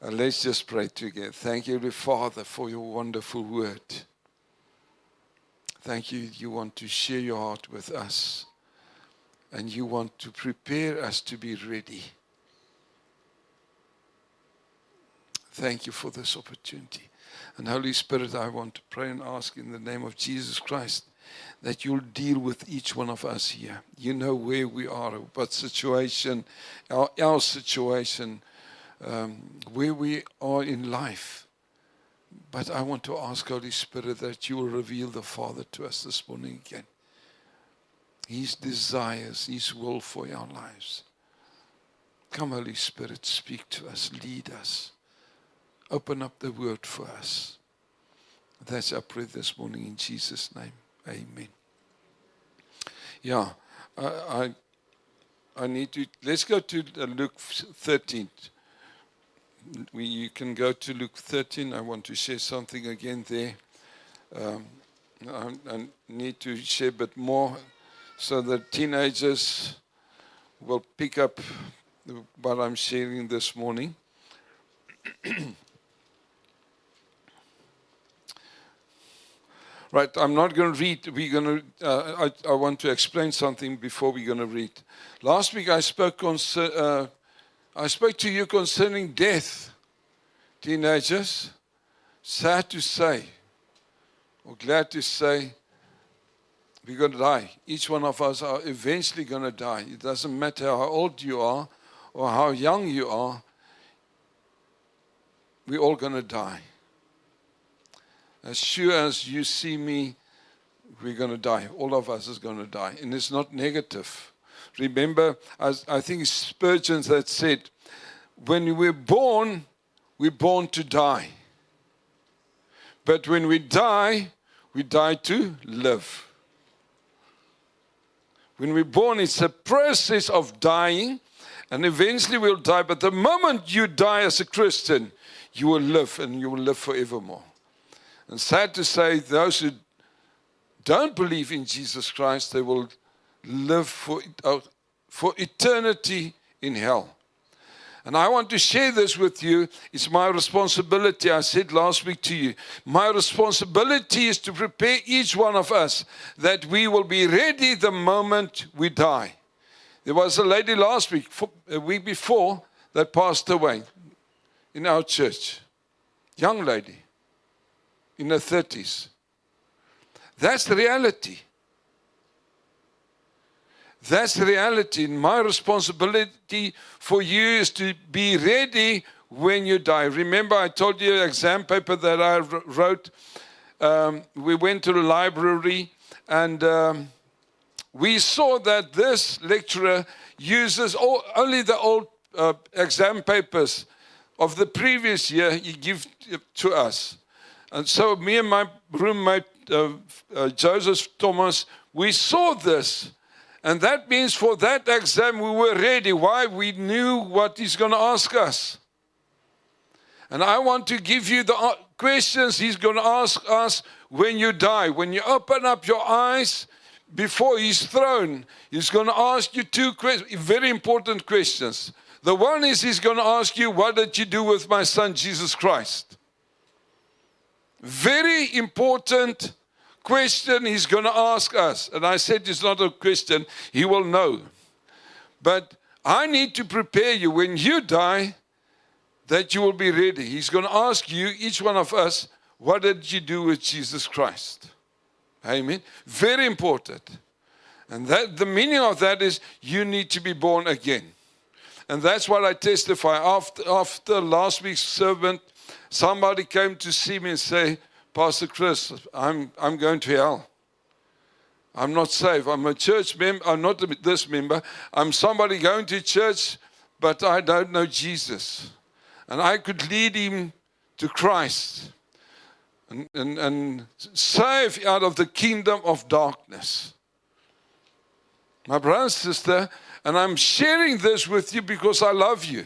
Let's just pray together. Thank you, Heavenly Father, for your wonderful word. Thank you, you want to share your heart with us. And you want to prepare us to be ready. Thank you for this opportunity. And Holy Spirit, I want to pray and ask in the name of Jesus Christ that you'll deal with each one of us here. You know where we are, what situation, our situation, where we are in life. But I want to ask, Holy Spirit, that you will reveal the Father to us this morning again. His desires, His will for our lives. Come, Holy Spirit, speak to us, lead us. Open up the word for us. That's our prayer this morning in Jesus' name. Amen. Yeah, I need to, let's go to Luke 13. You can go to Luke 13. I want to share something again there. I need to share a bit more so that teenagers will pick up what I'm sharing this morning. Right, I'm not going to read. We're going to. I want to explain something before we're going to read. Last week I spoke to you concerning death, teenagers. Sad to say, or glad to say, we're going to die. Each one of us are eventually going to die. It doesn't matter how old you are or how young you are. We're all going to die. As sure as you see me, we're going to die. All of us is going to die. And it's not negative. Remember, I think it's Spurgeon that said, when we're born to die. But when we die to live. When we're born, it's a process of dying, and eventually we'll die. But the moment you die as a Christian, you will live, and you will live forevermore. And sad to say, those who don't believe in Jesus Christ, they will live for eternity in hell. And I want to share this with you. It's my responsibility. I said last week to you, my responsibility is to prepare each one of us that we will be ready the moment we die. There was a lady last week, a week before, that passed away in our church. Young lady. In her 30s. That's the reality. That's the reality. And my responsibility for you is to be ready when you die. Remember, I told you an exam paper that I wrote. We went to the library and we saw that this lecturer uses only the old exam papers of the previous year he gave to us. And so me and my roommate, Joseph Thomas, we saw this. And that means for that exam we were ready. Why? We knew what he's going to ask us. And I want to give you the questions he's going to ask us when you die. When you open up your eyes before his throne, he's going to ask you two very important questions. The one is he's going to ask you, what did you do with my son, Jesus Christ? Very important question he's going to ask us. And I said it's not a question, he will know. But I need to prepare you when you die that you will be ready. He's going to ask you, each one of us, what did you do with Jesus Christ? Amen. Very important. And that the meaning of that is you need to be born again. And that's what I testify. After last week's sermon, somebody came to see me and say, Pastor Chris, I'm going to hell. I'm not saved. I'm a church member. I'm not this member. I'm somebody going to church, but I don't know Jesus. And I could lead him to Christ and save out of the kingdom of darkness. My brother and sister, and I'm sharing this with you because I love you.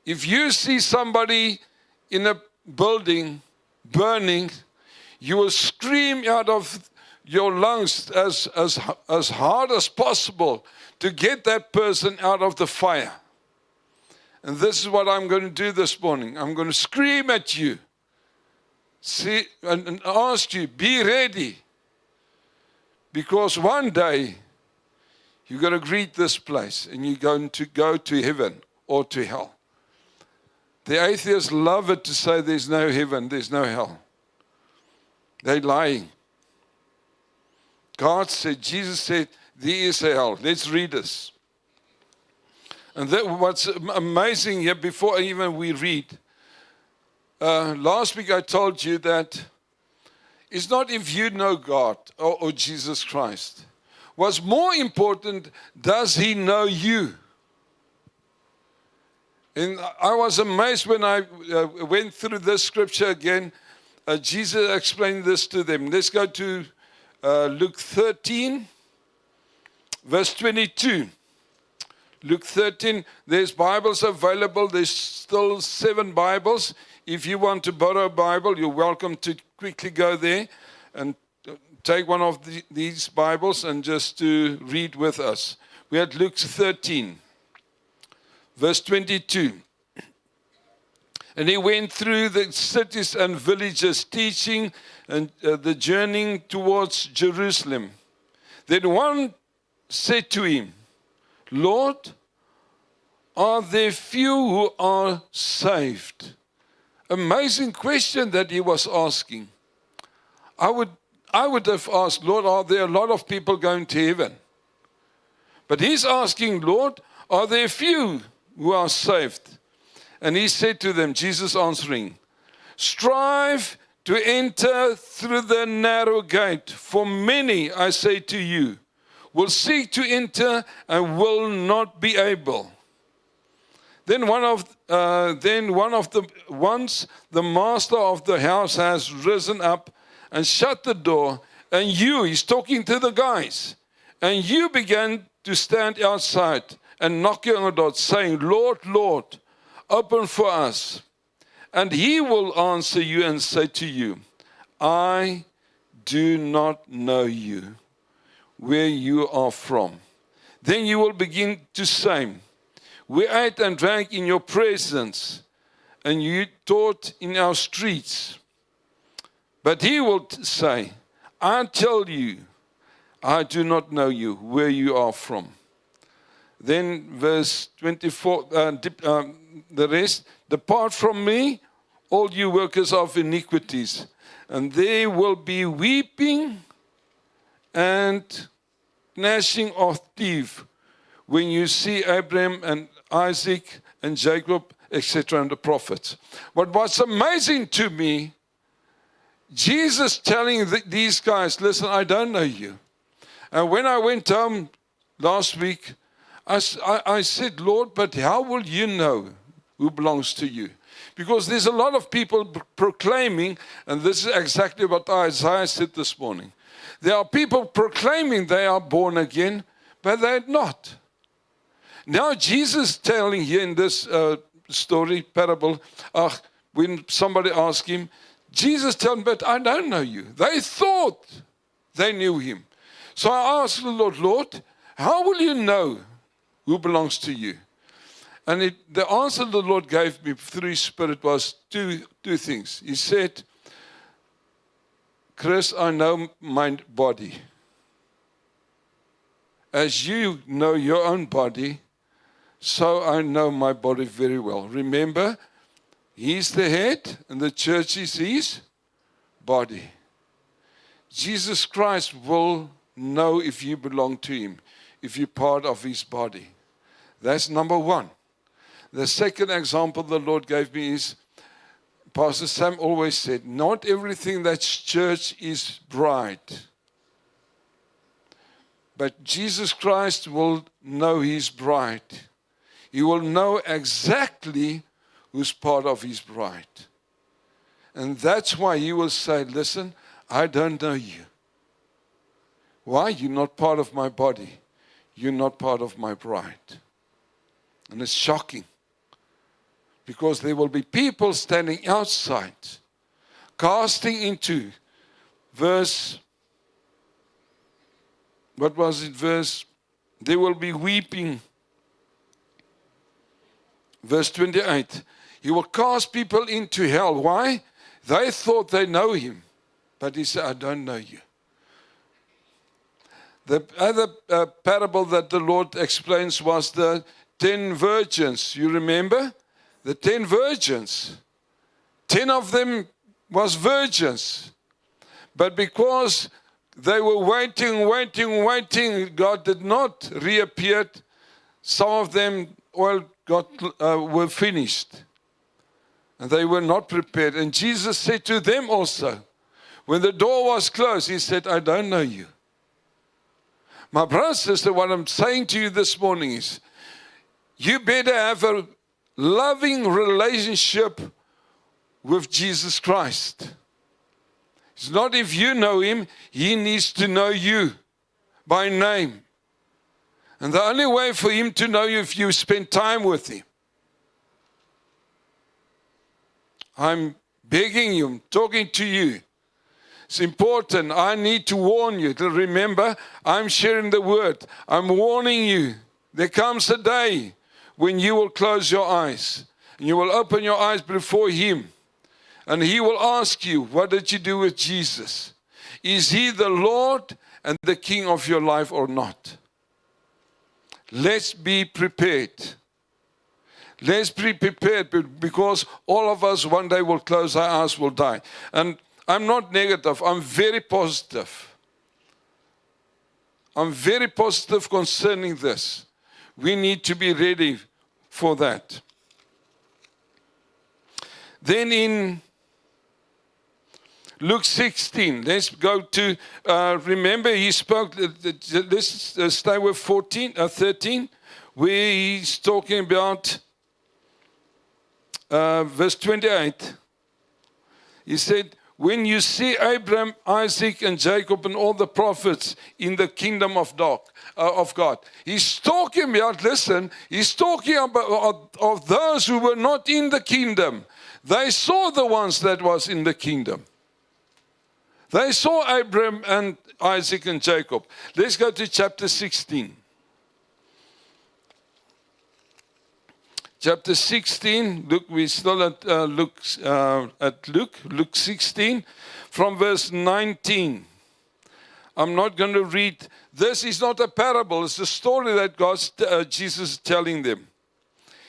If you see somebody in a building burning, you will scream out of your lungs as hard as possible to get that person out of the fire. And this is what I'm going to do this morning. I'm going to scream at you. See, and ask you, be ready. Because one day, you're going to greet this place and you're going to go to heaven or to hell. The atheists love it to say there's no heaven, there's no hell. They're lying. God said, Jesus said, there is a hell. Let's read this. And that, what's amazing here, before even we read, last week I told you that it's not if you know God or Jesus Christ. What's more important, does He know you? And I was amazed when I went through this scripture again. Jesus explained this to them. Let's go to Luke 13, verse 22. Luke 13, there's Bibles available. There's still 7 Bibles. If you want to borrow a Bible, you're welcome to quickly go there and take one of these Bibles and just to read with us. We're at Luke 13, verse 22. And he went through the cities and villages, teaching and the journeying towards Jerusalem. Then one said to him, Lord, are there few who are saved? Amazing question that he was asking. I would have asked, Lord, are there a lot of people going to heaven? But he's asking, Lord, are there few who are saved? And he said to them, Jesus answering, strive to enter through the narrow gate, for many, I say to you, will seek to enter and will not be able. Then once the master of the house has risen up and shut the door, and he's talking to the guys, and you began to stand outside and knocking on the door, saying, Lord, Lord, open for us. And he will answer you and say to you, I do not know you, where you are from. Then you will begin to say, we ate and drank in your presence, and you taught in our streets. But he will say, I tell you, I do not know you, where you are from. Then verse 24, the rest, depart from me, all you workers of iniquities, and there will be weeping and gnashing of teeth when you see Abraham and Isaac and Jacob, etc., and the prophets. But what's amazing to me, Jesus telling these guys, listen, I don't know you. And when I went home last week, I said, Lord, but how will you know who belongs to you? Because there's a lot of people proclaiming, and this is exactly what Isaiah said this morning. There are people proclaiming they are born again, but they're not. Now Jesus telling here in this story, parable, when somebody asked him, Jesus told him, but I don't know you. They thought they knew him. So I asked the Lord, Lord, how will you know who belongs to you? And the answer the Lord gave me through His Spirit was two things. He said, Chris, I know my body. As you know your own body, so I know my body very well. Remember, He's the head and the church is His body. Jesus Christ will know if you belong to Him, if you're part of His body. That's number one. The second example the Lord gave me is, Pastor Sam always said, not everything that's church is bright. But Jesus Christ will know His bride. He will know exactly who's part of His bride. And that's why He will say, listen, I don't know you. Why? You're not part of my body. You're not part of my bride. And it's shocking. Because there will be people standing outside, casting into verse, what was it, verse, they will be weeping verse 28, he will cast people into hell. Why? They thought they know him. But he said, I don't know you. The other parable that the Lord explains was the 10 virgins. You remember? The 10 virgins. 10 of them was virgins. But because they were waiting, God did not reappear. Some of them were finished. And they were not prepared. And Jesus said to them also, when the door was closed, he said, I don't know you. My brother and sister, what I'm saying to you this morning is, you better have a loving relationship with Jesus Christ. It's not if you know him, he needs to know you by name. And the only way for him to know you if you spend time with him. I'm begging you, I'm talking to you. It's important. I need to warn you. To remember, I'm sharing the word. I'm warning you. There comes a day when you will close your eyes. And you will open your eyes before him. And he will ask you, what did you do with Jesus? Is he the Lord and the King of your life or not? Let's be prepared. Let's be prepared, because all of us one day will close our eyes, will die. And I'm not negative. I'm very positive. I'm very positive concerning this. We need to be ready for that. Then in Luke 16, let's go to, remember he spoke, let's stay with 13, where he's talking about verse 28. He said, when you see Abraham, Isaac, and Jacob, and all the prophets in the kingdom of God. He's talking about, listen, he's talking about of those who were not in the kingdom. They saw the ones that was in the kingdom. They saw Abraham and Isaac and Jacob. Let's go to chapter 16. Chapter 16, look, we're still at Luke 16, from verse 19. I'm not going to read. This is not a parable. It's a story that Jesus is telling them.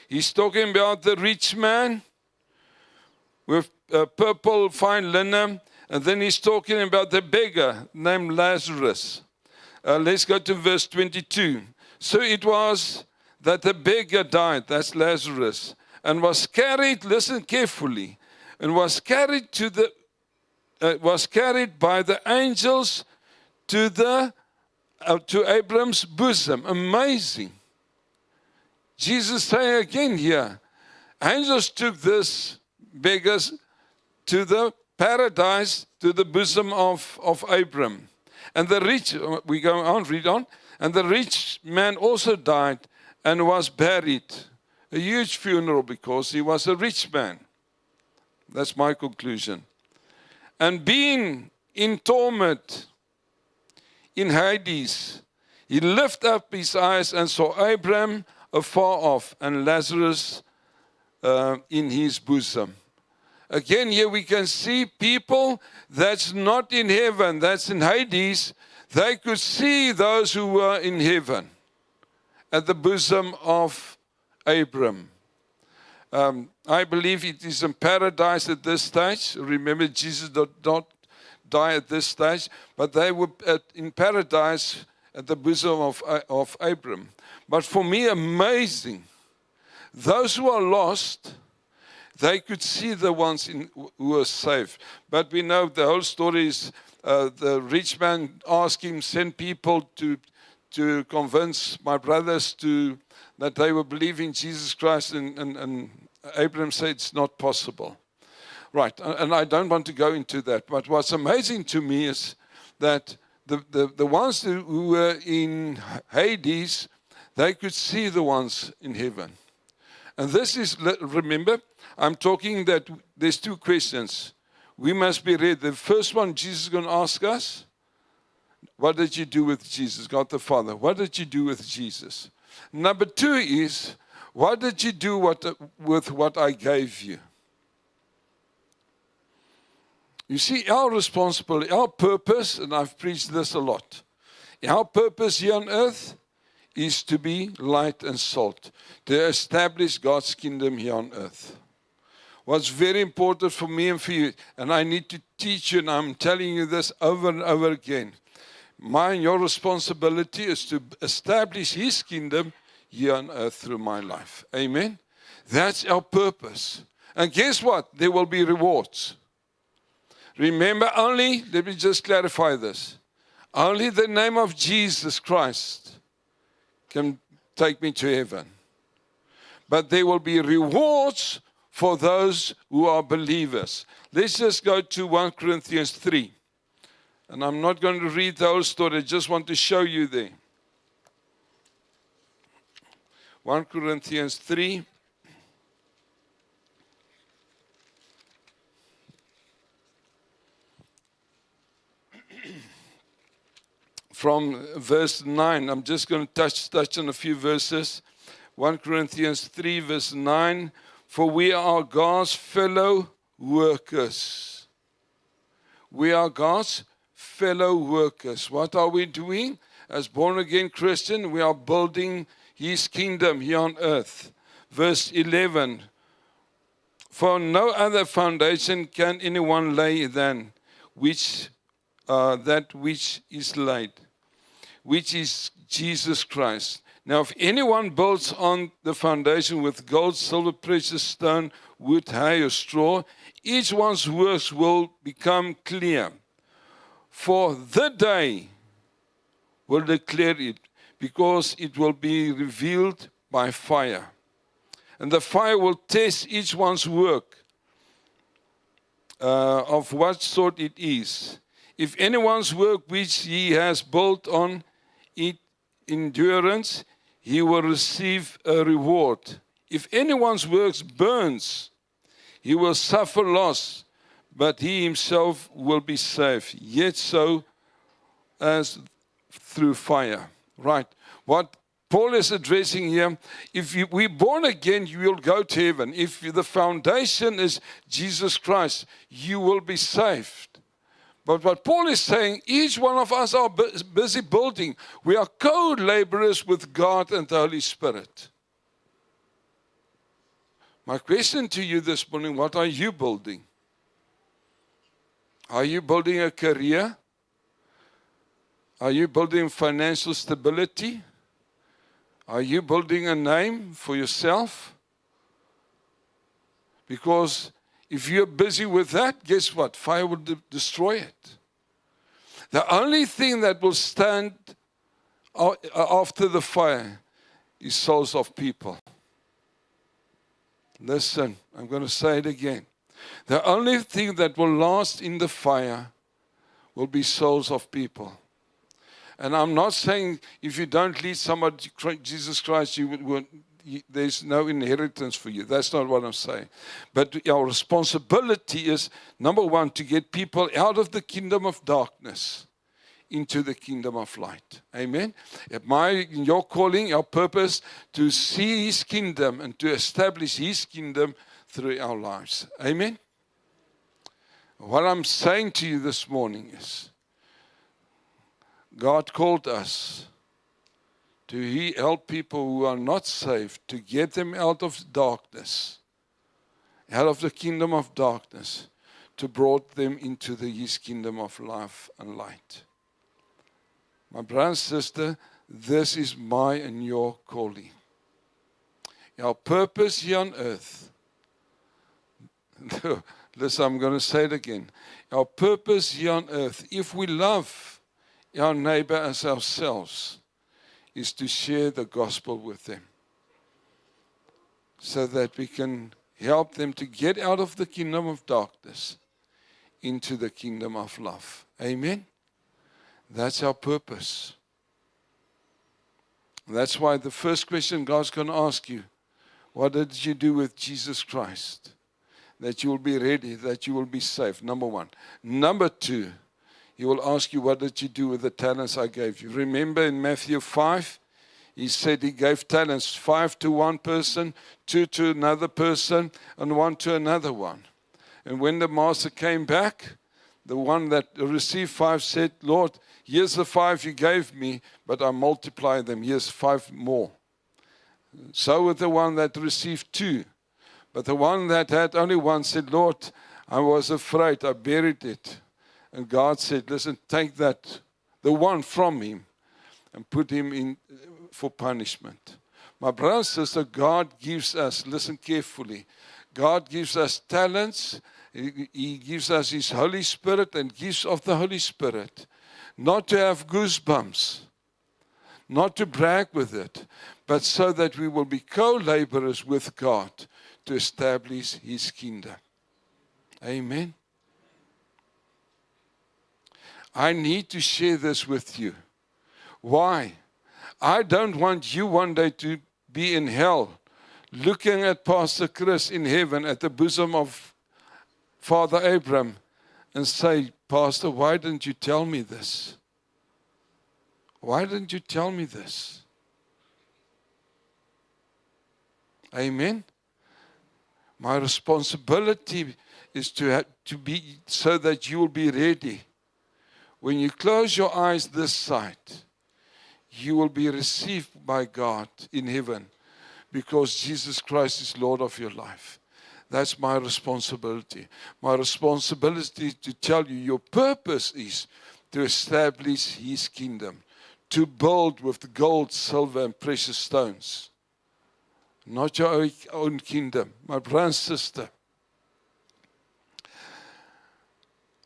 He's talking about the rich man with purple fine linen. And then he's talking about the beggar named Lazarus. Let's go to verse 22. So it was that the beggar died, that's Lazarus, and was carried, listen carefully, and was carried by the angels to Abraham's bosom. Amazing. Jesus saying again here, angels took this beggars to the paradise, to the bosom of Abraham. And the rich, we go on, read on, and the rich man also died and was buried. A huge funeral because he was a rich man. That's my conclusion. And being in torment in Hades, he lifted up his eyes and saw Abraham afar off and Lazarus in his bosom. Again, here we can see people that's not in heaven, that's in Hades. They could see those who were in heaven at the bosom of Abraham. I believe it is in paradise at this stage. Remember, Jesus did not die at this stage, but they were in paradise at the bosom of Abraham. But for me, amazing. Those who are lost, they could see the ones who were saved. But we know the whole story is the rich man asked him, send people to convince my brothers that they will believe in Jesus Christ. And Abraham said it's not possible. Right, and I don't want to go into that. But what's amazing to me is that the ones who were in Hades, they could see the ones in heaven. And this is, remember, I'm talking that there's two questions. We must be ready. The first one, Jesus is going to ask us, what did you do with Jesus? God the Father, what did you do with Jesus? Number two is, What did you do with what I gave you? You see, our responsibility, our purpose, and I've preached this a lot, our purpose here on earth is to be light and salt, to establish God's kingdom here on earth. What's very important for me and for you, and I need to teach you, and I'm telling you this over and over again, your responsibility is to establish His kingdom here on earth through my life. Amen? That's our purpose. And guess what? There will be rewards. Remember, let me just clarify this. Only the name of Jesus Christ can take me to heaven. But there will be rewards for those who are believers. Let's just go to 1 Corinthians 3. And I'm not going to read the whole story. I just want to show you there. 1 Corinthians 3. From verse 9, I'm just going to touch on a few verses. 1 Corinthians 3, verse 9. For we are God's fellow workers. We are God's fellow workers. What are we doing? As born-again Christian, we are building His kingdom here on earth. Verse 11. For no other foundation can anyone lay than that which is laid, which is Jesus Christ. Now, if anyone builds on the foundation with gold, silver, precious stone, wood, hay, or straw, each one's works will become clear. For the day will declare it, because it will be revealed by fire. And the fire will test each one's work of what sort it is. If anyone's work which he has built on it endurance, he will receive a reward. If anyone's work burns, he will suffer loss, but he himself will be saved, yet so as through fire. Right. What Paul is addressing here, if we're born again, you will go to heaven. If the foundation is Jesus Christ, you will be saved. But what Paul is saying, each one of us are busy building. We are co-laborers with God and the Holy Spirit. My question to you this morning, what are you building? Are you building a career? Are you building financial stability? Are you building a name for yourself? Because if you're busy with that, guess what? Fire will destroy it. The only thing that will stand after the fire is souls of people. Listen, I'm going to say it again. The only thing that will last in the fire will be souls of people. And I'm not saying if you don't lead somebody to Jesus Christ, there's no inheritance for you. That's not what I'm saying. But our responsibility is, number one, to get people out of the kingdom of darkness into the kingdom of light. Amen? Your calling, our purpose, to see His kingdom and to establish His kingdom through our lives. Amen? What I'm saying to you this morning is, God called us to help people who are not saved, to get them out of darkness, out of the kingdom of darkness, to brought them into His kingdom of life and light. My brother and sister, this is my and your calling. Our purpose here on earth. Listen, I'm going to say it again. Our purpose here on earth, if we love our neighbor as ourselves, is to share the gospel with them so that we can help them to get out of the kingdom of darkness into the kingdom of love. Amen? That's our purpose. That's why the first question God's going to ask you, what did you do with Jesus Christ? That you will be ready, that you will be saved, number one. Number two, He will ask you, what did you do with the talents I gave you? Remember in Matthew 5, He said he gave talents, 5 to one person, 2 to another person, and 1 to another one. And when the master came back, the one that received 5 said, Lord, here's the 5 you gave me, but I multiply them. Here's 5 more. So with the one that received 2. But the one that had only 1 said, Lord, I was afraid, I buried it. And God said, listen, take that, the 1 from him, and put him in for punishment. My brother and sister, God gives us, listen carefully, God gives us talents. He gives us His Holy Spirit and gifts of the Holy Spirit. Not to have goosebumps, not to brag with it, but so that we will be co-laborers with God to establish His kingdom. Amen. I need to share this with you. Why? I don't want you one day to be in hell, looking at Pastor Chris in heaven at the bosom of Father Abraham and say, Pastor, why didn't you tell me this? Why didn't you tell me this? Amen. My responsibility is to be so that you will be ready. When you close your eyes this side, you will be received by God in heaven because Jesus Christ is Lord of your life. That's my responsibility. My responsibility is to tell you your purpose is to establish His kingdom, to build with gold, silver, and precious stones. Not your own kingdom. My brother and sister,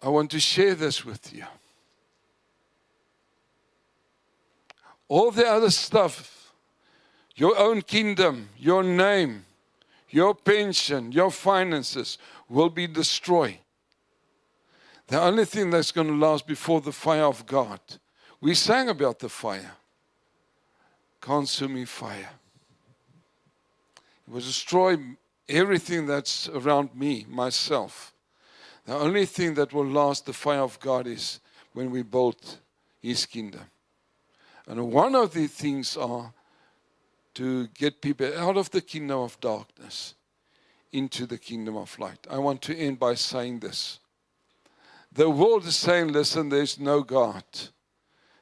I want to share this with you. All the other stuff, your own kingdom, your name, your pension, your finances will be destroyed. The only thing that's going to last before the fire of God. We sang about the fire. Consuming fire. It will destroy everything that's around me, myself. The only thing that will last the fire of God is when we build His kingdom. And one of the things are to get people out of the kingdom of darkness into the kingdom of light. I want to end by saying this. The world is saying, listen, there's no God.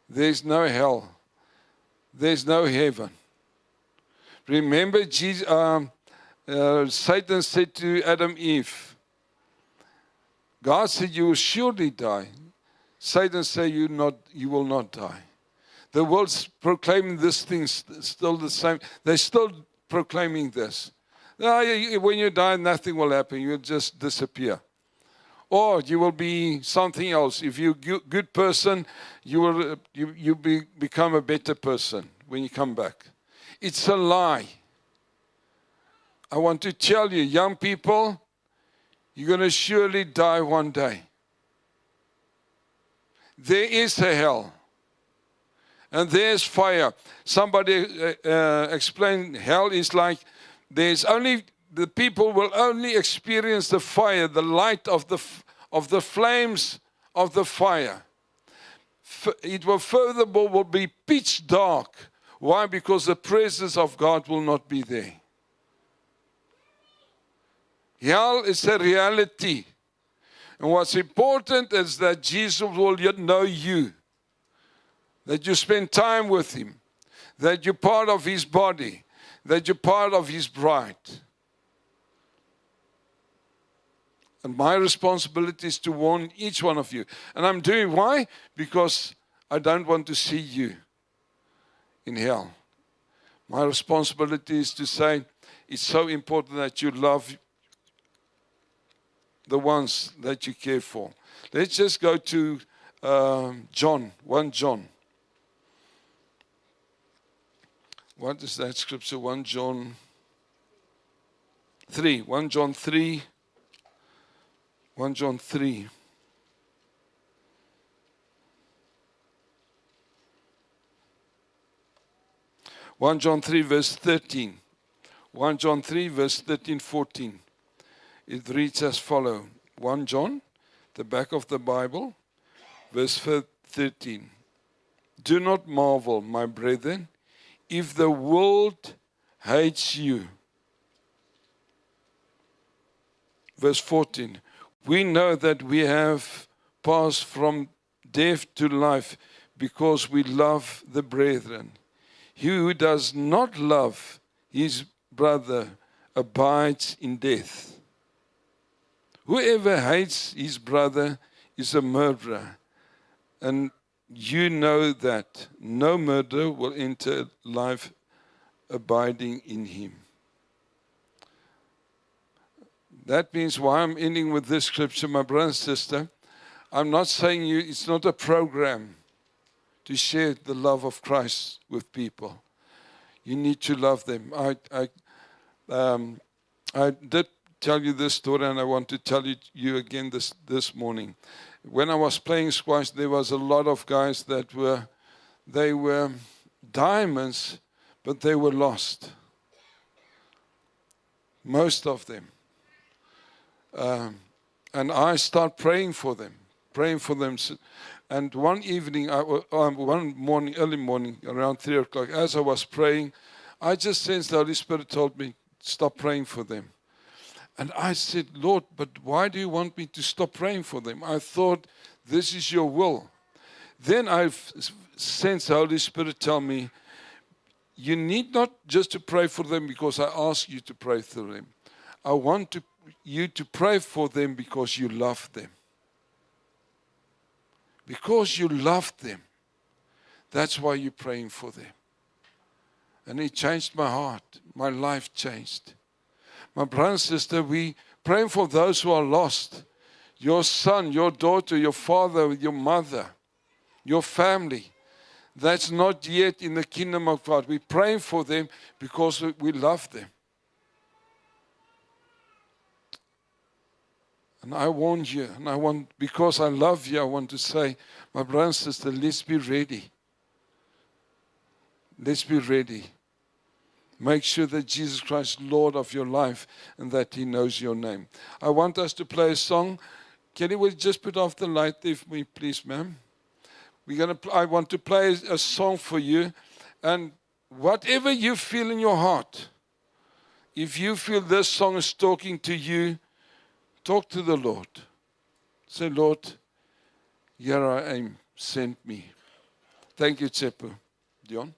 There's no hell. There's no heaven. Remember, Satan said to Adam and Eve, God said, you will surely die. Satan said, you will not die. The world's proclaiming this thing still the same. They're still proclaiming this. When you die, nothing will happen. You'll just disappear. Or you will be something else. If you're a good person, you will become a better person when you come back. It's a lie. I want to tell you, young people, you're going to surely die one day. There is a hell. And there's fire. Somebody explained hell is like the people will only experience the fire, the light of the flames of the fire. It will furthermore will be pitch dark. Why? Because the presence of God will not be there. Hell is a reality. And what's important is that Jesus will know you. That you spend time with Him. That you're part of His body. That you're part of His bride. And my responsibility is to warn each one of you. And I'm doing why? Because I don't want to see you in hell. My responsibility is to say it's so important that you love the ones that you care for. Let's just go to John, 1 John. What is that scripture? 1 John 3. 1 John 3. 1 John 3. One John 3 verse 13. 1 John 3 verse 13, 14. It reads as follows. 1 John, the back of the Bible, verse 13. Do not marvel, my brethren, if the world hates you. Verse 14, we know that we have passed from death to life because we love the brethren. He who does not love his brother abides in death. Whoever hates his brother is a murderer, and you know that no murderer will enter life abiding in him. That means why I'm ending with this scripture, my brother and sister. I'm not saying it's not a program to share the love of Christ with people. You need to love them. I did tell you this story, and I want to tell you again this morning. When I was playing squash, there was a lot of guys that were diamonds, but they were lost. Most of them. And I start praying for them. And one evening, one morning, early morning, around 3 o'clock, as I was praying, I just sensed the Holy Spirit told me, stop praying for them. And I said, Lord, but why do you want me to stop praying for them? I thought, this is your will. Then I sensed the Holy Spirit tell me, you need not just to pray for them because I ask you to pray for them. I want you to pray for them because you love them. Because you love them. That's why you're praying for them. And it changed my heart. My life changed. My brother and sister, we praying for those who are lost. Your son, your daughter, your father, your mother, your family. That's not yet in the kingdom of God. We're praying for them because we love them. And I warn you, because I love you, I want to say, my brother and sister, let's be ready. Let's be ready. Make sure that Jesus Christ is Lord of your life and that He knows your name. I want us to play a song. Can you just put off the light there for me, please, ma'am? I want to play a song for you. And whatever you feel in your heart, if you feel this song is talking to you, talk to the Lord. Say, Lord, here I am. Send me. Thank you, Tsepo. Dion?